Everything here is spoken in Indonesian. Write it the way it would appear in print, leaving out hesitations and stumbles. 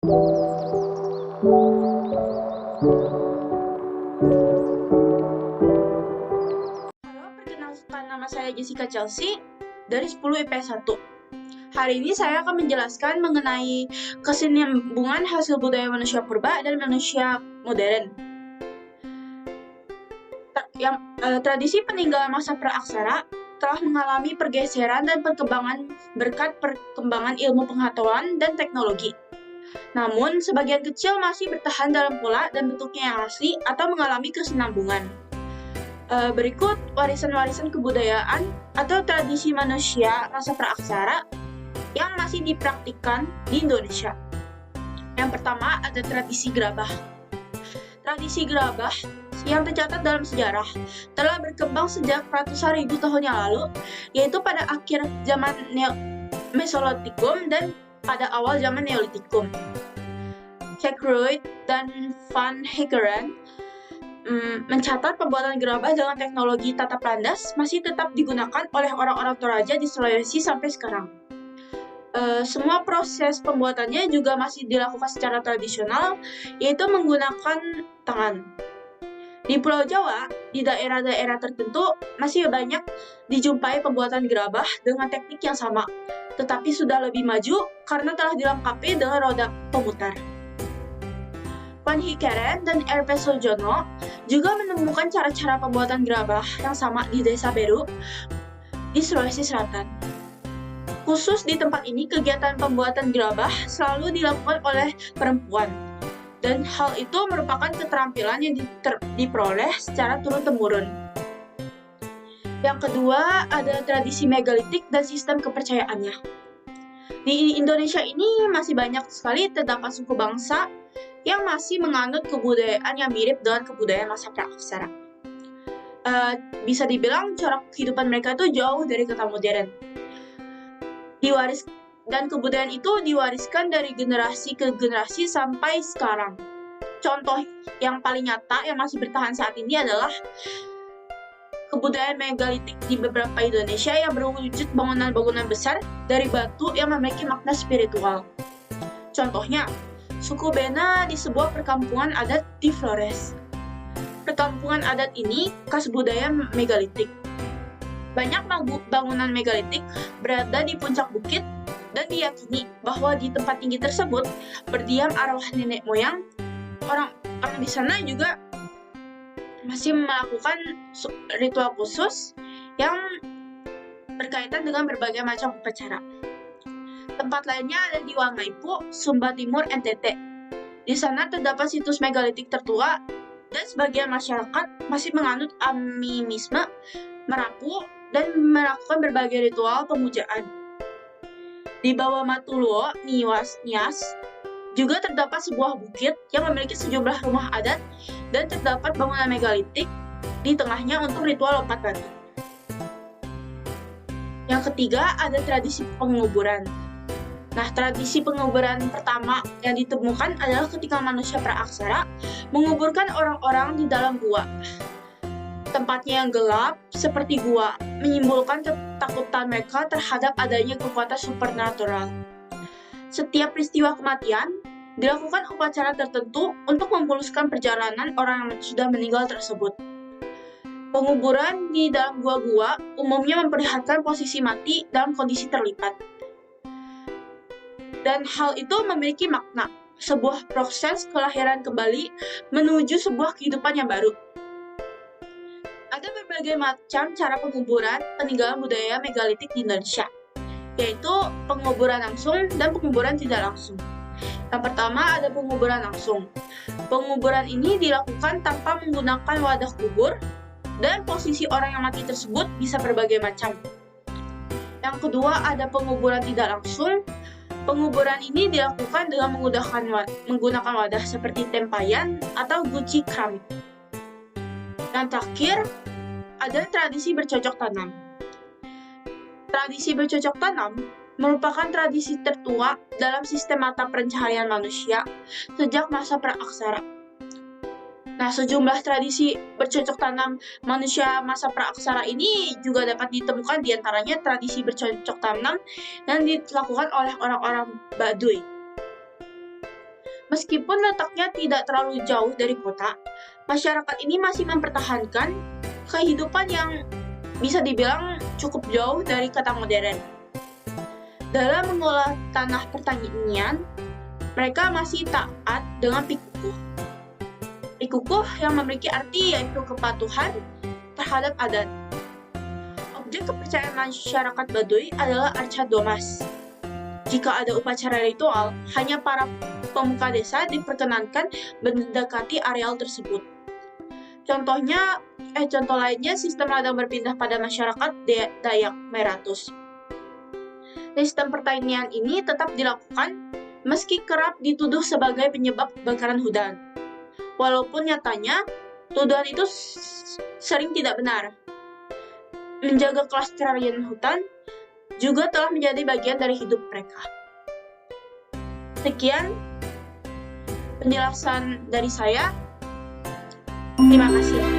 Halo, perkenalkan nama saya Jessica Chelsea dari 10 IPS 1. Hari ini saya akan menjelaskan mengenai kesinambungan hasil budaya manusia purba dan manusia modern. Tradisi peninggalan masa praaksara telah mengalami pergeseran dan perkembangan berkat perkembangan ilmu pengetahuan dan teknologi. Namun, sebagian kecil masih bertahan dalam pola dan bentuknya yang asli atau mengalami kesinambungan. Berikut warisan-warisan kebudayaan atau tradisi manusia masa praaksara yang masih dipraktikkan di Indonesia. Yang pertama ada tradisi gerabah. Tradisi gerabah yang tercatat dalam sejarah telah berkembang sejak ratusan ribu tahun yang lalu, yaitu pada akhir zaman Mesolitikum dan pada awal zaman Neolitikum. Kekroyd dan Van Heckeren mencatat pembuatan gerabah dengan teknologi tatap landas masih tetap digunakan oleh orang-orang Toraja di Sulawesi sampai sekarang. Semua proses pembuatannya juga masih dilakukan secara tradisional, yaitu menggunakan tangan. Di Pulau Jawa, di daerah-daerah tertentu masih banyak dijumpai pembuatan gerabah dengan teknik yang sama, tetapi sudah lebih maju karena telah dilengkapi dengan roda pemutar. Van Heckeren dan R.P. Sujono juga menemukan cara-cara pembuatan gerabah yang sama di Desa Beru di Sulawesi Selatan. Khusus di tempat ini, kegiatan pembuatan gerabah selalu dilakukan oleh perempuan, dan hal itu merupakan keterampilan yang diperoleh secara turun-temurun. Yang kedua, ada tradisi megalitik dan sistem kepercayaannya. Di Indonesia ini masih banyak sekali terdapat suku bangsa yang masih menganut kebudayaan yang mirip dengan kebudayaan masa praaksara. Bisa dibilang corak kehidupan mereka itu jauh dari kata modern. Dan kebudayaan itu diwariskan dari generasi ke generasi sampai sekarang. Contoh yang paling nyata yang masih bertahan saat ini adalah kebudayaan megalitik di beberapa Indonesia yang berwujud bangunan-bangunan besar dari batu yang memiliki makna spiritual. Contohnya, suku Bena di sebuah perkampungan adat di Flores. Perkampungan adat ini khas budaya megalitik. Banyak bangunan megalitik berada di puncak bukit dan diyakini bahwa di tempat tinggi tersebut berdiam arwah nenek moyang. Orang di sana juga masih melakukan ritual khusus yang berkaitan dengan berbagai macam upacara. Tempat lainnya ada di Wangaipu, Sumba Timur, NTT. Di sana terdapat situs megalitik tertua dan sebagian masyarakat masih menganut animisme merapu dan melakukan berbagai ritual pemujaan. Di bawah Matuluo, Nias, juga terdapat sebuah bukit yang memiliki sejumlah rumah adat dan terdapat bangunan megalitik di tengahnya untuk ritual lompat batu. Yang ketiga, ada tradisi penguburan. Nah, tradisi penguburan pertama yang ditemukan adalah ketika manusia praaksara menguburkan orang-orang di dalam gua. Tempatnya yang gelap, seperti gua, menyimbolkan ketakutan mereka terhadap adanya kekuatan supernatural. Setiap peristiwa kematian, dilakukan upacara tertentu untuk memuluskan perjalanan orang yang sudah meninggal tersebut. Penguburan di dalam gua-gua umumnya memperlihatkan posisi mati dalam kondisi terlipat. Dan hal itu memiliki makna, sebuah proses kelahiran kembali menuju sebuah kehidupan yang baru. Ada berbagai macam cara penguburan peninggalan budaya megalitik di Indonesia, yaitu penguburan langsung dan penguburan tidak langsung. Yang pertama ada penguburan langsung. Penguburan ini dilakukan tanpa menggunakan wadah kubur, dan posisi orang yang mati tersebut bisa berbagai macam. Yang kedua ada penguburan tidak langsung. Penguburan ini dilakukan dengan menggunakan wadah seperti tempayan atau guci keramik. Yang terakhir, ada tradisi bercocok tanam. Tradisi bercocok tanam merupakan tradisi tertua dalam sistem mata pencaharian manusia sejak masa praaksara. Nah, sejumlah tradisi bercocok tanam manusia masa praaksara ini juga dapat ditemukan, di antaranya tradisi bercocok tanam yang dilakukan oleh orang-orang Baduy. Meskipun letaknya tidak terlalu jauh dari kota, masyarakat ini masih mempertahankan kehidupan yang bisa dibilang cukup jauh dari kota modern. Dalam mengolah tanah pertanian, mereka masih taat dengan pikukuh. Pikukuh yang memiliki arti yaitu kepatuhan terhadap adat. Objek kepercayaan masyarakat Baduy adalah arca domas. Jika ada upacara ritual, hanya para pemuka desa diperkenankan mendekati areal tersebut. Contoh lainnya sistem ladang berpindah pada masyarakat Dayak Meratus. Sistem pertanian ini tetap dilakukan meski kerap dituduh sebagai penyebab kebakaran hutan. Walaupun nyatanya tuduhan itu sering tidak benar. Menjaga kelestarian hutan juga telah menjadi bagian dari hidup mereka. Sekian penjelasan dari saya. Terima kasih.